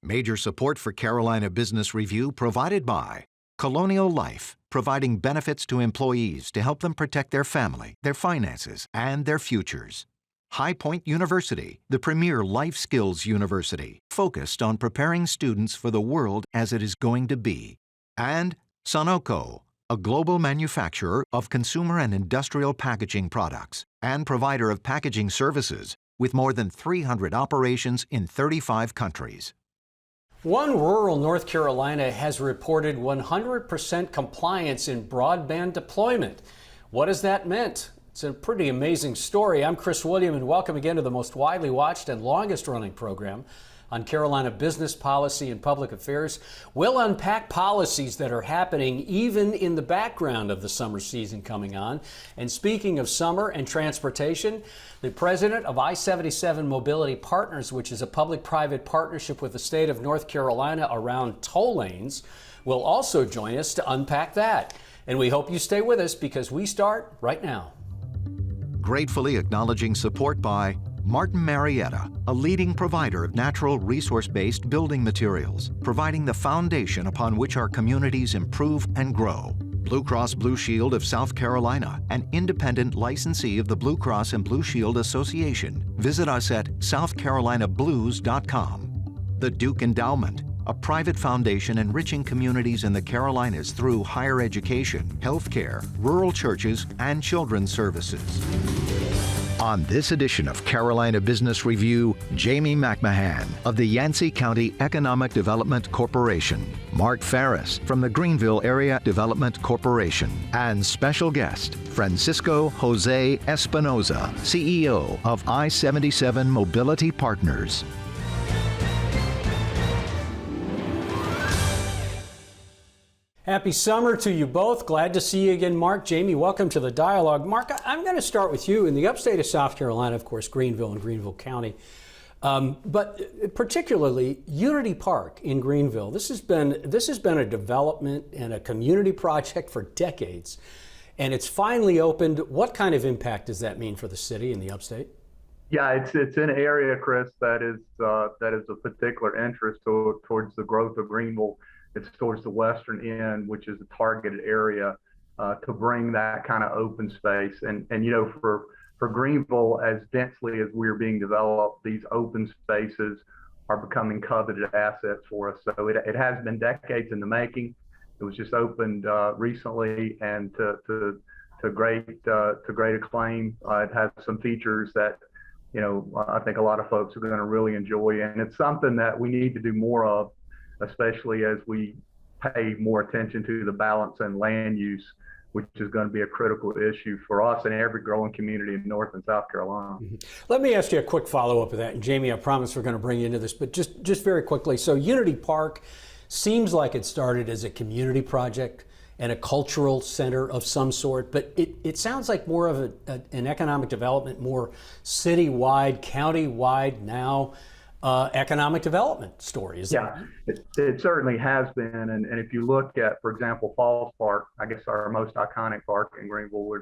Major support for Carolina Business Review provided by Colonial Life, providing benefits to employees to help them protect their family, their finances, and their futures. High Point University, the premier life skills university, focused on preparing students for the world as it is going to be. And Sonoco, a global manufacturer of consumer and industrial packaging products and provider of packaging services with more than 300 operations in 35 countries. One rural North Carolina has reported 100% compliance in broadband deployment. What has that meant? It's a pretty amazing story. I'm Chris William, and welcome again to the most widely watched and longest running program on Carolina business policy and public affairs. We'll unpack policies that are happening even in the background of the summer season coming on. And speaking of summer and transportation, the president of I-77 Mobility Partners, which is a public-private partnership with the state of North Carolina around toll lanes, will also join us to unpack that. And we hope you stay with us because we start right now. Gratefully acknowledging support by Martin Marietta, a leading provider of natural resource-based building materials, providing the foundation upon which our communities improve and grow. Blue Cross Blue Shield of South Carolina, an independent licensee of the Blue Cross and Blue Shield Association. Visit us at southcarolinablues.com. The Duke Endowment, a private foundation enriching communities in the Carolinas through higher education, healthcare, rural churches, and children's services. On this edition of Carolina Business Review, Jamie McMahan of the Yancey County Economic Development Corporation, Mark Farris from the Greenville Area Development Corporation, and special guest, Francisco Jose Espinosa, CEO of I-77 Mobility Partners. Happy summer to you both. Glad to see you again, Mark. Jamie, welcome to the dialogue. Mark, I'm going to start with you in the upstate of South Carolina, of course, Greenville and Greenville County, but particularly Unity Park in Greenville. This has been a development and a community project for decades, and it's finally opened. What kind of impact does that mean for the city and the upstate? Yeah, it's an area, Chris, that is of particular interest towards the growth of Greenville. It's towards the western end, which is a targeted area to bring that kind of open space. And you know, for Greenville, as densely as we're being developed, these open spaces are becoming coveted assets for us. So it has been decades in the making. It was just opened recently, and to great acclaim. It has some features that, you know, I think a lot of folks are going to really enjoy, and it's something that we need to do more of, especially as we pay more attention to the balance and land use, which is going to be a critical issue for us and every growing community in North and South Carolina. Mm-hmm. Let me ask you a quick follow-up of that. And Jamie, I promise we're going to bring you into this, but just very quickly. So Unity Park seems like it started as a community project and a cultural center of some sort, but it sounds like more of an economic development, more citywide, countywide now, economic development story, is yeah, it certainly has been. And if you look at, for example, Falls Park, I guess our most iconic park in Greenville, where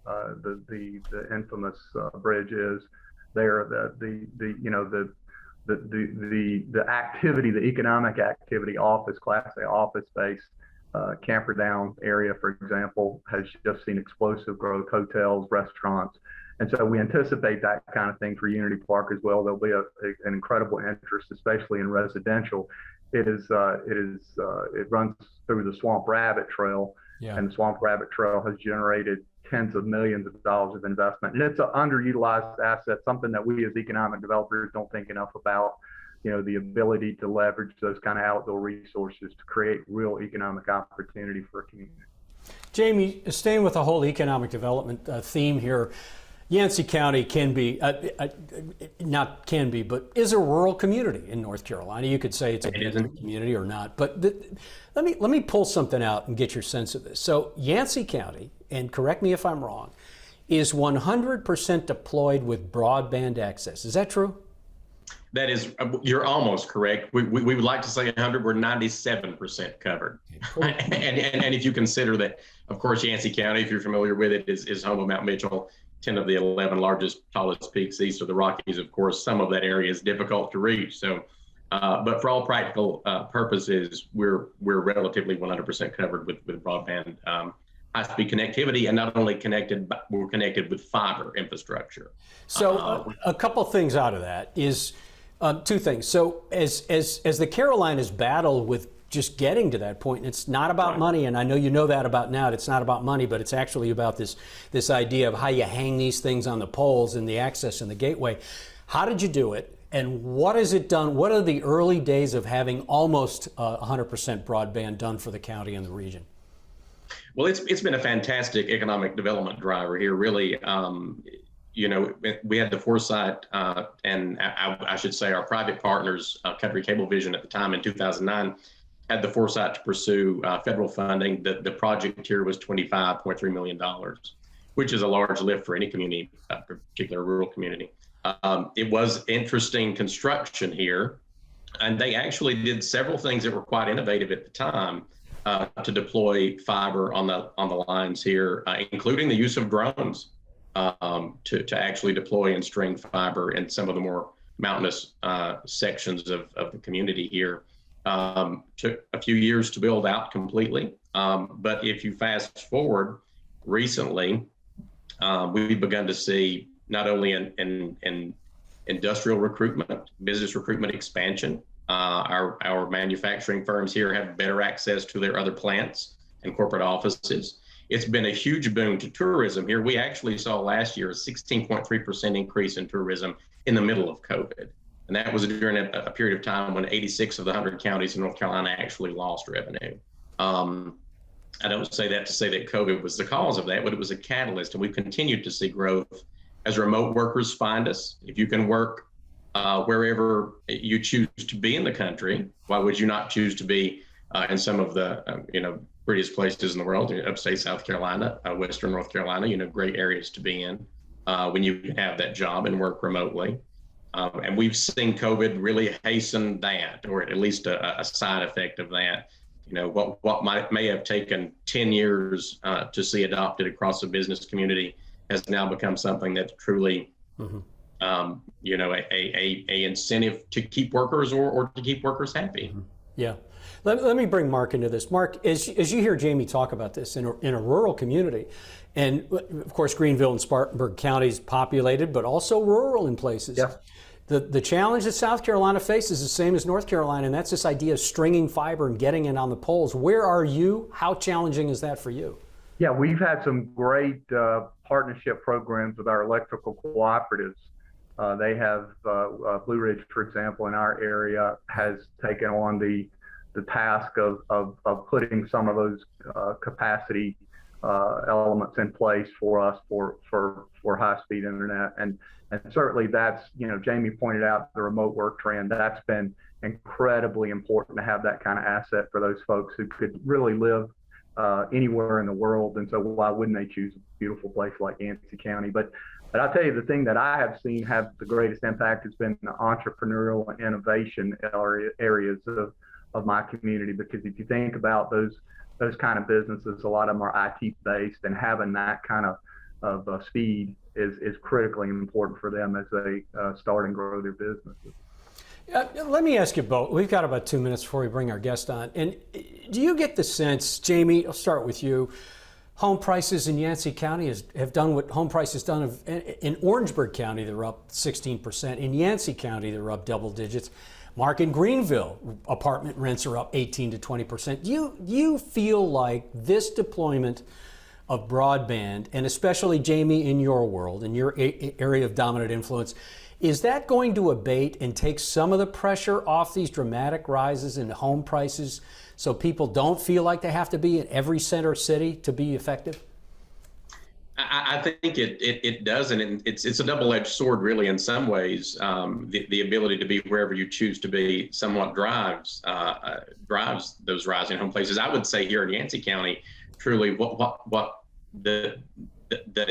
the infamous bridge is there, the activity, the economic activity, office, Class A office space, Camperdown area, for example, has just seen explosive growth, hotels, restaurants. And so we anticipate that kind of thing for Unity Park as well. There'll be an incredible interest, especially in residential. It runs through the Swamp Rabbit Trail, and the Swamp Rabbit Trail has generated tens of millions of dollars of investment. And it's an underutilized asset, something that we as economic developers don't think enough about. You know, the ability to leverage those kind of outdoor resources to create real economic opportunity for a community. Jamie, staying with the whole economic development theme here, Yancey County can be, not can be, but is a rural community in North Carolina. You could say it's a business community or not, but let me pull something out and get your sense of this. So Yancey County, and correct me if I'm wrong, is 100% deployed with broadband access. Is that true? That is, you're almost correct. We would like to say 100, we're 97% covered. Cool. and if you consider that, of course, Yancey County, if you're familiar with it, is home of Mount Mitchell, 10 of the 11 largest, tallest peaks east of the Rockies. Of course, some of that area is difficult to reach. So But for all practical purposes, we're relatively 100% covered with broadband high-speed connectivity, and not only connected, but we're connected with fiber infrastructure. So a couple things out of that is two things. So as the Carolinas battle with just getting to that point, and it's not about money, and I know you know that about now, it's not about money, but it's actually about this idea of how you hang these things on the poles and the access and the gateway. How did you do it? And what has it done? What are the early days of having almost 100% broadband done for the county and the region? Well, it's been a fantastic economic development driver here, really. You know, we had the foresight, and I should say our private partners, Country Cablevision at the time in 2009, had the foresight to pursue federal funding. The project here was $25.3 million, which is a large lift for any community, particularly a rural community. It was interesting construction here, and they actually did several things that were quite innovative at the time to deploy fiber on the lines here, including the use of drones to actually deploy and string fiber in some of the more mountainous sections of the community here. Took a few years to build out completely, but if you fast forward recently, we've begun to see not only in industrial recruitment, business recruitment expansion. Our manufacturing firms here have better access to their other plants and corporate offices. It's been a huge boon to tourism here. We actually saw last year a 16.3% increase in tourism in the middle of COVID. And that was during a period of time when 86 of the 100 counties in North Carolina actually lost revenue. I don't say that to say that COVID was the cause of that, but it was a catalyst. And we've continued to see growth as remote workers find us. If you can work wherever you choose to be in the country, why would you not choose to be in some of the prettiest places in the world, upstate South Carolina, Western North Carolina, great areas to be in when you have that job and work remotely. And we've seen COVID really hasten that, or at least a side effect of that. What may have taken 10 years to see adopted across the business community has now become something that's truly, a incentive to keep workers or to keep workers happy. Yeah. Let me bring Mark into this. Mark, as you hear Jamie talk about this in a rural community, and of course Greenville and Spartanburg counties populated, but also rural in places. Yeah. The challenge that South Carolina faces is the same as North Carolina, and that's this idea of stringing fiber and getting it on the poles. Where are you? How challenging is that for you? Yeah, we've had some great partnership programs with our electrical cooperatives. They have Blue Ridge, for example, in our area, has taken on the task of putting some of those capacity elements in place for us for high-speed internet. And certainly that's, Jamie pointed out the remote work trend. That's been incredibly important to have that kind of asset for those folks who could really live anywhere in the world. And so why wouldn't they choose a beautiful place like Yancey County? But I'll tell you, the thing that I have seen have the greatest impact has been the entrepreneurial and innovation areas of my community. Because if you think about those kind of businesses, a lot of them are IT based, and having that kind of speed is critically important for them as they start and grow their businesses. Let me ask you both. We've got about 2 minutes before we bring our guest on. And do you get the sense, Jamie, I'll start with you, home prices in Yancey County have done what home prices done in Orangeburg County? They're up 16%. In Yancey County, they're up double digits. Mark, in Greenville, apartment rents are up 18 to 20%. Do you feel like this deployment of broadband, and especially, Jamie, in your world, in your area of dominant influence, is that going to abate and take some of the pressure off these dramatic rises in home prices so people don't feel like they have to be in every center city to be effective? I think it does, and it's a double-edged sword, really. In some ways, the ability to be wherever you choose to be somewhat drives those rising home prices. I would say here in Yancey County, truly, what the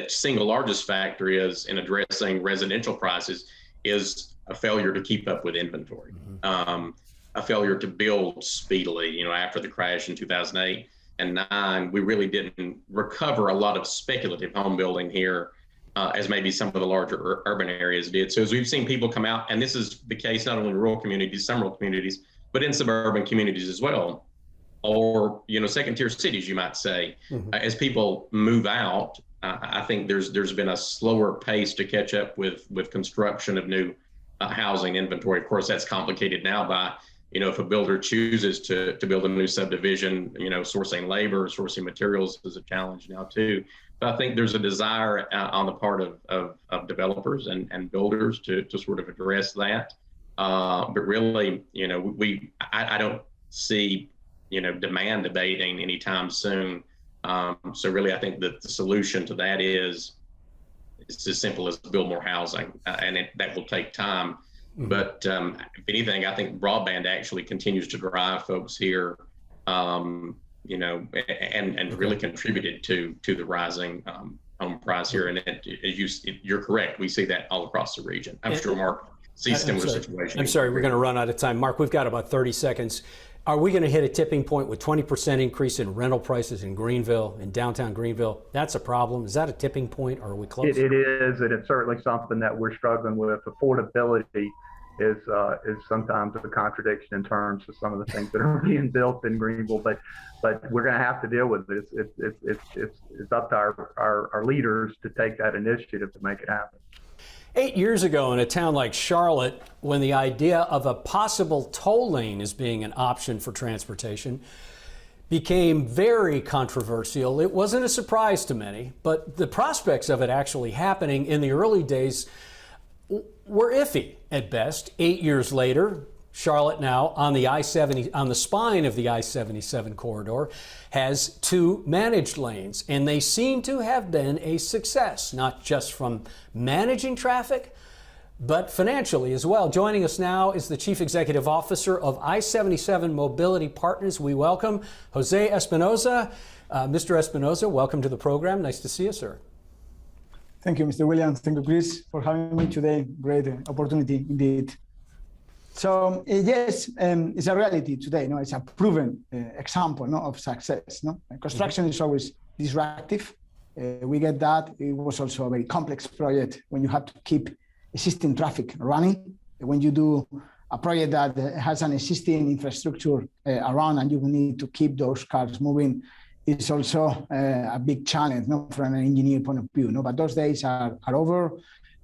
single largest factor is in addressing residential prices is a failure to keep up with inventory, a failure to build speedily. After the crash in 2008 and 2009, we really didn't recover a lot of speculative home building here as maybe some of the larger urban areas did. So as we've seen people come out, and this is the case not only in rural communities, some rural communities, but in suburban communities as well, or second tier cities, you might say, as people move out, I think there's been a slower pace to catch up with construction of new housing inventory. Of course, that's complicated now by if a builder chooses to build a new subdivision, sourcing labor, sourcing materials is a challenge now too. But I think there's a desire on the part of developers and builders to sort of address that. But really, I don't see demand abating anytime soon. So really, I think that the solution to that is it's as simple as build more housing, and that will take time. But if anything, I think broadband actually continues to drive folks here, and really contributed to the rising home price here. And you're correct. We see that all across the region. I'm sure Mark sees similar situations. I'm sorry, we're going to run out of time. Mark, we've got about 30 seconds. Are we going to hit a tipping point with 20% increase in rental prices in Greenville, in downtown Greenville? That's a problem. Is that a tipping point, or are we close? It is, and it's certainly something that we're struggling with. Affordability is sometimes a contradiction in terms of some of the things that are being built in Greenville, but we're going to have to deal with it. It's up to our leaders to take that initiative to make it happen. 8 years ago in a town like Charlotte, when the idea of a possible toll lane as being an option for transportation became very controversial, it wasn't a surprise to many, but the prospects of it actually happening in the early days were iffy at best. 8 years later, Charlotte now on the I-70, on the spine of the I-77 corridor, has 2 managed lanes, and they seem to have been a success, not just from managing traffic, but financially as well. Joining us now is the Chief Executive Officer of I-77 Mobility Partners. We welcome Jose Espinosa. Mr. Espinosa, welcome to the program. Nice to see you, sir. Thank you, Mr. Williams. Thank you, Chris, for having me today. Great opportunity indeed. So yes, it's a reality today. It's a proven example of success. Construction is always disruptive. We get that. It was also a very complex project when you have to keep existing traffic running. When you do a project that has an existing infrastructure around and you need to keep those cars moving, it's also a big challenge from an engineer point of view. But those days are over.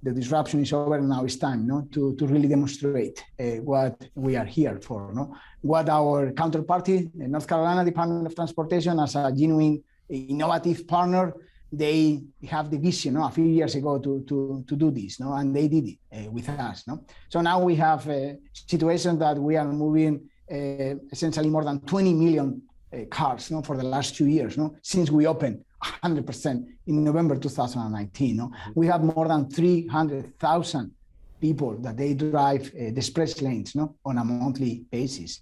The disruption is over, and now it's time to really demonstrate what we are here for. What our counterparty, the North Carolina Department of Transportation, as a genuine, innovative partner, they have the vision a few years ago to do this, and they did it with us. So now we have a situation that we are moving essentially more than 20 million cars for the last 2 years since we opened 100% in November 2019. We have more than 300,000 people that they drive the express lanes on a monthly basis.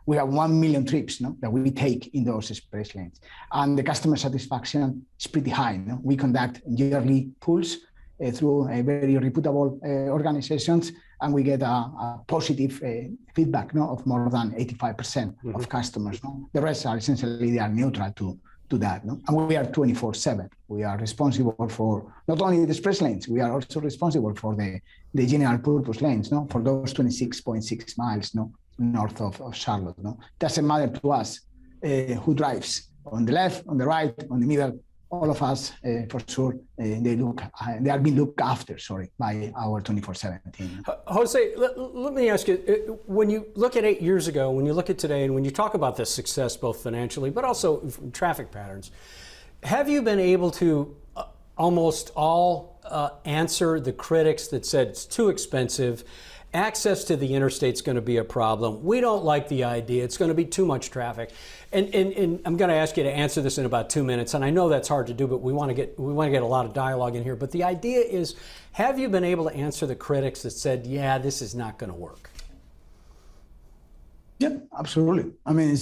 We have 1 million trips that we take in those express lanes, and the customer satisfaction is pretty high. We conduct yearly polls through a very reputable organizations, and we get a positive feedback of more than 85% of customers. The rest are essentially, they are neutral to that. And we are 24/7. We are responsible for not only the express lanes, we are also responsible for the general purpose lanes, for those 26.6 miles north of Charlotte. Doesn't matter to us who drives, on the left, on the right, on the middle. All of us, for sure, they are being looked after, by our 24/7 team. Jose, let me ask you, when you look at 8 years ago, when you look at today, and when you talk about this success, both financially, but also traffic patterns, have you been able to almost all answer the critics that said it's too expensive, access to the interstate's going to be a problem, we don't like the idea, it's going to be too much traffic? And I'm going to ask you to answer this in about 2 minutes, and I know that's hard to do, but we want to get a lot of dialogue in here. But the idea is, have you been able to answer the critics that said, yeah, this is not going to work? Yeah, absolutely. I mean,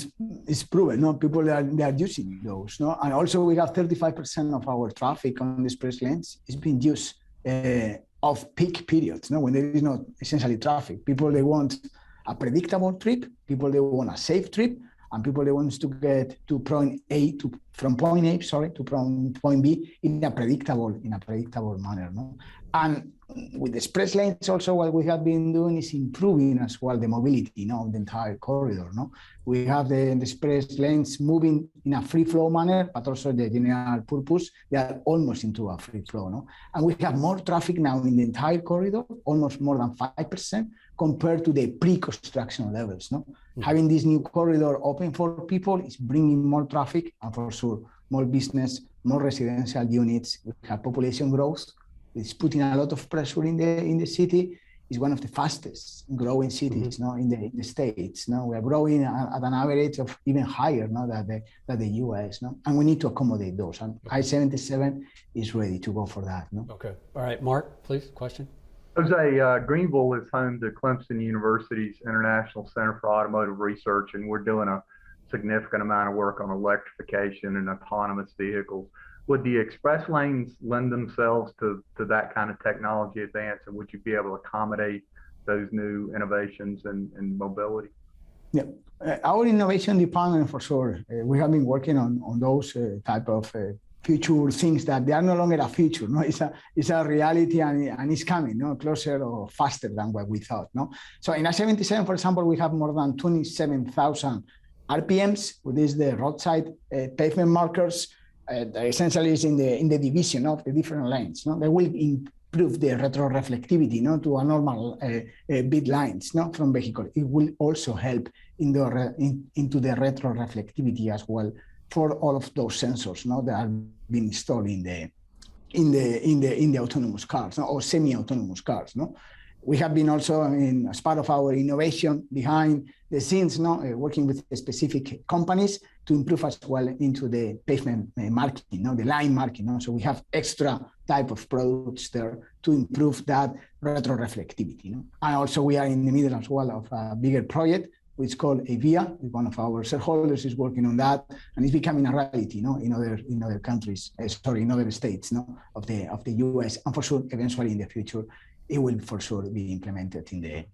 it's proven. People they are using those. And also we have 35% of our traffic on the express lanes is being used of peak periods. When there is not essentially traffic. People, they want a predictable trip. People, they want a safe trip. and people they want to get to point A from point A, to point B in a predictable manner, no? And with the express lanes also, what we have been doing is improving as well the mobility, of the entire corridor, no? We have the express lanes moving in a free flow manner, but also the general purpose, they are almost into a free flow, no? And we have more traffic now in the entire corridor, almost more than 5% compared to the pre-construction levels, no? Mm-hmm. Having this new corridor open for people is bringing more traffic and for sure more business, more residential units. We have population growth. It's putting a lot of pressure in the city. It's one of the fastest growing cities, in the States. We are growing at an average of even higher, than the US. And we need to accommodate those. And I-77 is ready to go for that. Okay. All right, Mark, please, question. Jose, Greenville is home to Clemson University's International Center for Automotive Research, and we're doing a significant amount of work on electrification and autonomous vehicles. Would the express lanes lend themselves to that kind of technology advance, and would you be able to accommodate those new innovations in mobility? Yeah, our innovation department for sure. We have been working on those type of future things that they are no longer a future. No, it's a reality, and it's coming closer or faster than what we thought. So in I-77, for example, we have more than 27,000 RPMs, which is the roadside pavement markers. Essentially is in the division of the different lanes. They will improve the retroreflectivity to a normal bit lines from vehicle. It will also help into the retroreflectivity as well for all of those sensors that are being installed in the autonomous cars or semi-autonomous cars. We have been also, as part of our innovation behind the scenes, working with specific companies to improve as well into the pavement marking, the line marking. So we have extra type of products there to improve that retroreflectivity. And also we are in the middle as well of a bigger project, which is called AVIA. One of our shareholders is working on that, and it's becoming a reality, in other countries, in other states, of the US, and for sure, eventually in the future, it will for sure be implemented in the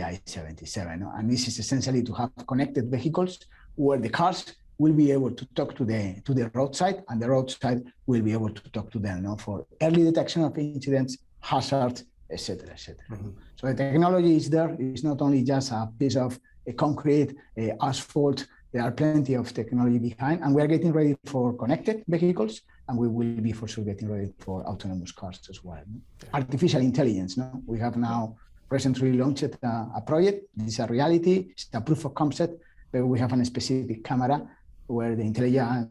I-77. And this is essentially to have connected vehicles where the cars will be able to talk to the roadside, and the roadside will be able to talk to them for early detection of incidents, hazards, etc., etc. Mm-hmm. So the technology is there. It's not only just a piece of concrete, asphalt. There are plenty of technology behind, and we are getting ready for connected vehicles, and we will be for sure getting ready for autonomous cars as well. Artificial intelligence. We have now recently launched a project. This is a reality. It's a proof of concept, but we have a specific camera where the artificial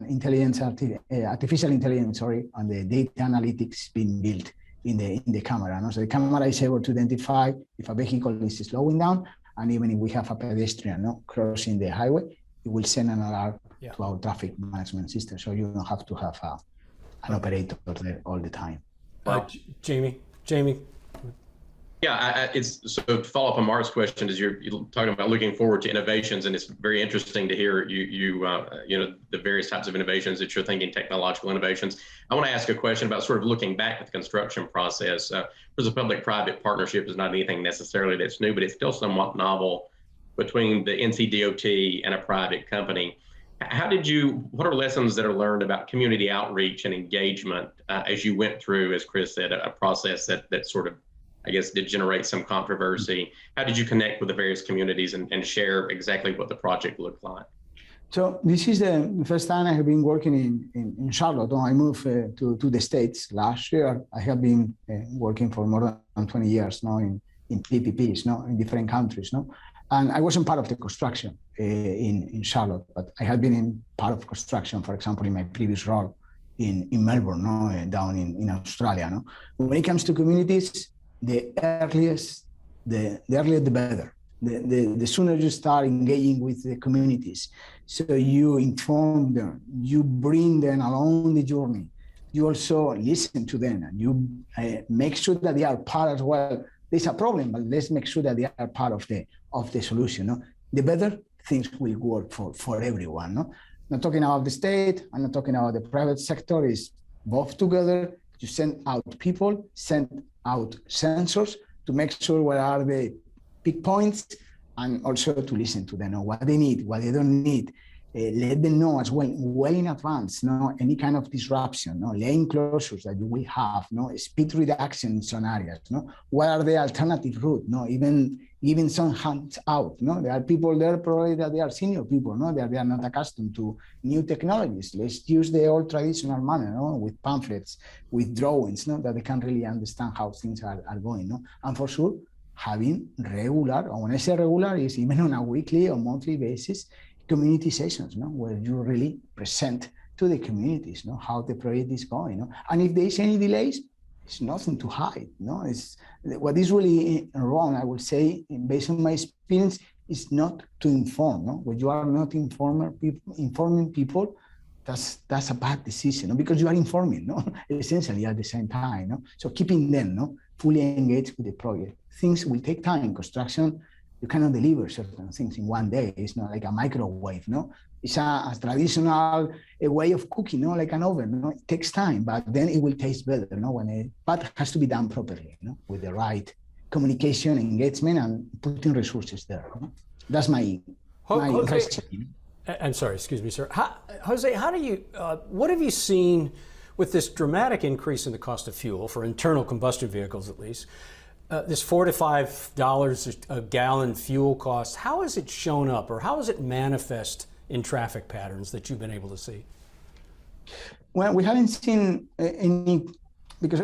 intelligence, on the data analytics is being built in the camera. So the camera is able to identify if a vehicle is slowing down, and even if we have a pedestrian crossing the highway, it will send an alarm to our traffic management system. So you don't have to have an operator there all the time. Jamie. Yeah, so to follow up on Mark's question, as you're talking about looking forward to innovations, and it's very interesting to hear you the various types of innovations that you're thinking, technological innovations. I want to ask a question about sort of looking back at the construction process. There's a public-private partnership is not anything necessarily that's new, but it's still somewhat novel between the NCDOT and a private company. What are lessons that are learned about community outreach and engagement as you went through, as Chris said, a process that sort of, I guess, did generate some controversy? How did you connect with the various communities and share exactly what the project looked like? So this is the first time I have been working in Charlotte. I moved to the States last year. I have been working for more than 20 years now in PPPs, in different countries. And I wasn't part of the construction in Charlotte, but I had been in part of construction, for example, in my previous role in Melbourne, down in Australia. When it comes to communities, the earlier the better. The sooner you start engaging with the communities, so you inform them, you bring them along the journey, you also listen to them, and you make sure that they are part as well. There's a problem, but let's make sure that they are part of the solution. The better things will work for everyone. Not talking about the state, I'm not talking about the private sector. Is both together. You send out people, send out sensors to make sure what are the big points, and also to listen to them, what they need, what they don't need. Let them know as well in advance, any kind of disruption, lane closures that you will have, speed reduction in some areas, what are the alternative routes, even some hands out, there are people there probably that they are senior people, that they are not accustomed to new technologies. Let's use the old traditional manner, with pamphlets, with drawings, that they can really understand how things are going, and for sure, having regular, or when I say regular, is even on a weekly or monthly basis, community sessions, where you really present to the communities, how the project is going, and if there is any delays, it's nothing to hide, It's what is really wrong, I would say, based on my experience, is not to inform, When you are not informing people, that's a bad decision, because you are informing, essentially at the same time, So keeping them, fully engaged with the project. Things will take time. Construction, you cannot deliver certain things in one day. It's not like a microwave, It's a traditional way of cooking, like an oven, It takes time, but then it will taste better, but it has to be done properly, with the right communication, engagement, and putting resources there. That's my recipe. I'm sorry, excuse me, sir. Jose, how do you, what have you seen with this dramatic increase in the cost of fuel for internal combustion vehicles, at least? This $4 to $5 a gallon fuel cost, how has it shown up, or how does it manifest in traffic patterns that you've been able to see? Well, we haven't seen any, because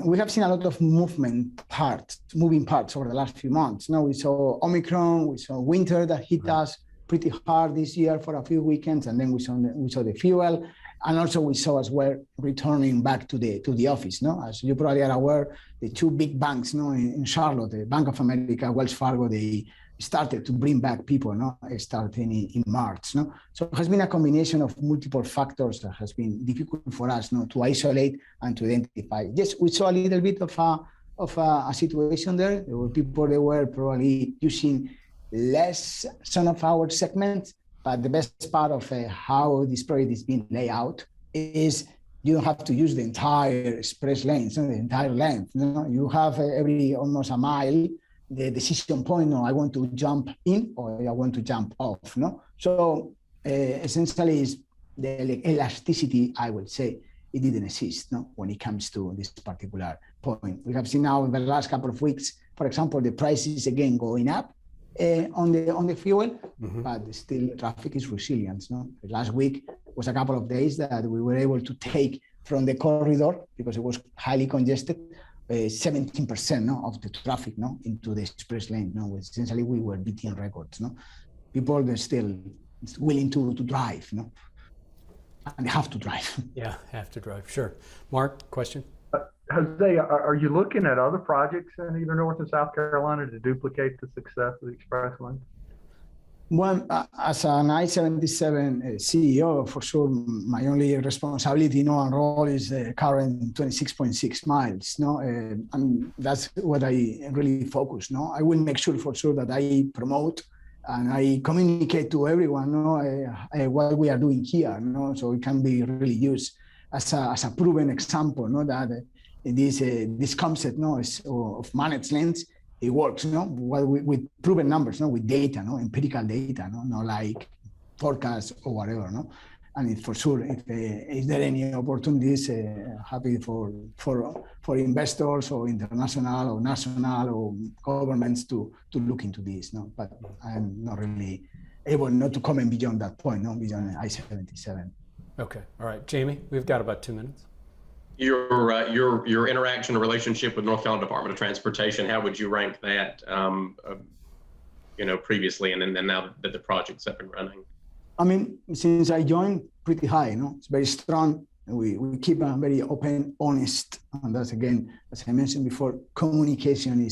we have seen a lot of moving parts over the last few months. We saw Omicron, we saw winter that hit us pretty hard this year for a few weekends, and then we saw the fuel. And also we saw as well returning back to the office. As you probably are aware, the two big banks in Charlotte, the Bank of America, Wells Fargo, they started to bring back people starting in March. So it has been a combination of multiple factors that has been difficult for us to isolate and to identify. Yes, we saw a little bit of a situation there. There were people that were probably using less some of our segments. But the best part of how this project is being laid out is you don't have to use the entire express lanes, the entire length. You have every almost a mile the decision point. I want to jump in or I want to jump off. So essentially, is the elasticity, I would say, it didn't exist. When it comes to this particular point, we have seen now in the last couple of weeks, for example, the prices again going up. On the fuel, but still traffic is resilient. Last week was a couple of days that we were able to take from the corridor, because it was highly congested, 17% of the traffic into the express lane. Essentially we were beating records. People are still willing to drive, and they have to drive. Yeah, have to drive. Sure. Mark, question? Jose, are you looking at other projects in either North and South Carolina to duplicate the success of the express lane? Well, as an I-77 CEO, for sure, my only responsibility and role is the current 26.6 miles. And that's what I really focus. I will make sure for sure that I promote and I communicate to everyone what we are doing here. So it can be really used as a proven example. That this concept of managed lanes, it works, with proven numbers, with data, empirical data, not like forecasts or whatever, And for sure, if is there any opportunities, happy for investors or international or national or governments to look into this, But I'm not really able not to comment beyond that point, beyond I-77. Okay, all right, Jamie, we've got about 2 minutes. Your interaction or relationship with North Carolina Department of Transportation, how would you rank that, previously and then now that the project's up and running? Since I joined, pretty high, It's very strong. We keep a very open, honest, and that's, again, as I mentioned before, communication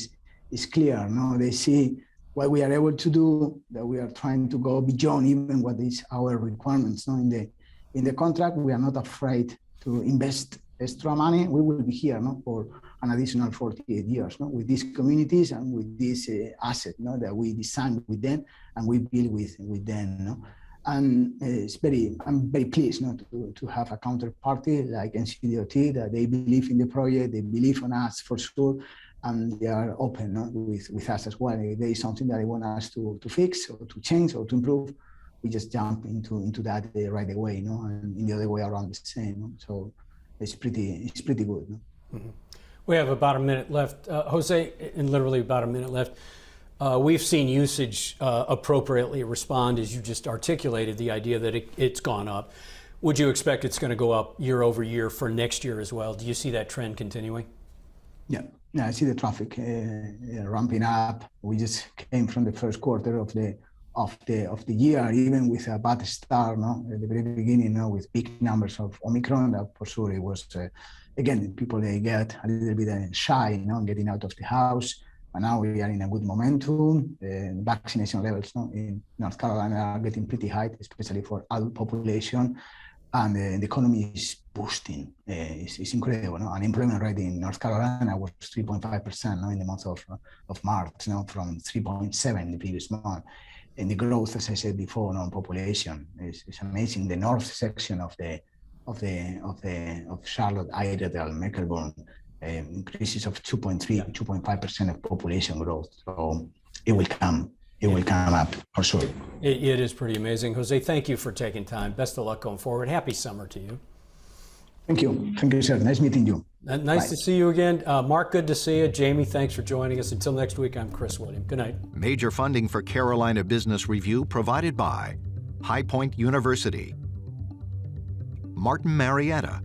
is clear, They see what we are able to do, that we are trying to go beyond even what is our requirements, In the contract, we are not afraid to invest extra money. We will be here for an additional 48 years with these communities and with this asset that we design with them and we build with them. And I'm very pleased to have a counterparty like NCDOT, that they believe in the project, they believe on us for sure, and they are open, no, with us as well. If there is something that they want us to fix or to change or to improve, we just jump into that right away, and in the other way around the same. So it's pretty good. Mm-hmm. We have about a minute left, Jose, and literally about a minute left. We've seen usage appropriately respond, as you just articulated, the idea that it's gone up. Would you expect it's going to go up year over year for next year as well? Do you see that trend continuing? Yeah, I see the traffic ramping up. We just came from the first quarter of the year, even with a bad start, at the very beginning, with big numbers of Omicron. That for sure it was, again, people they get a little bit shy, getting out of the house. And now we are in a good momentum. Vaccination levels in North Carolina are getting pretty high, especially for adult population. And the economy is boosting. It's incredible. Unemployment rate in North Carolina was 3.5% in the month of March, from 3.7 in the previous month. And the growth, as I said before, population is amazing. The north section of Charlotte, Iredell, Mecklenburg, increases of 2.5% of population growth. So it will come. It will come up for sure. It is pretty amazing. Jose, thank you for taking time. Best of luck going forward. Happy summer to you. Thank you. Thank you, sir. Nice meeting you. Nice to see you again. Mark, good to see you. Jamie, thanks for joining us. Until next week, I'm Chris William. Good night. Major funding for Carolina Business Review provided by High Point University, Martin Marietta,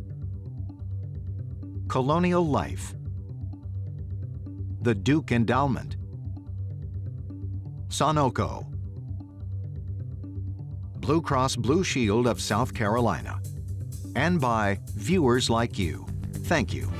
Colonial Life, the Duke Endowment, Sunoco, Blue Cross Blue Shield of South Carolina, and by viewers like you. Thank you.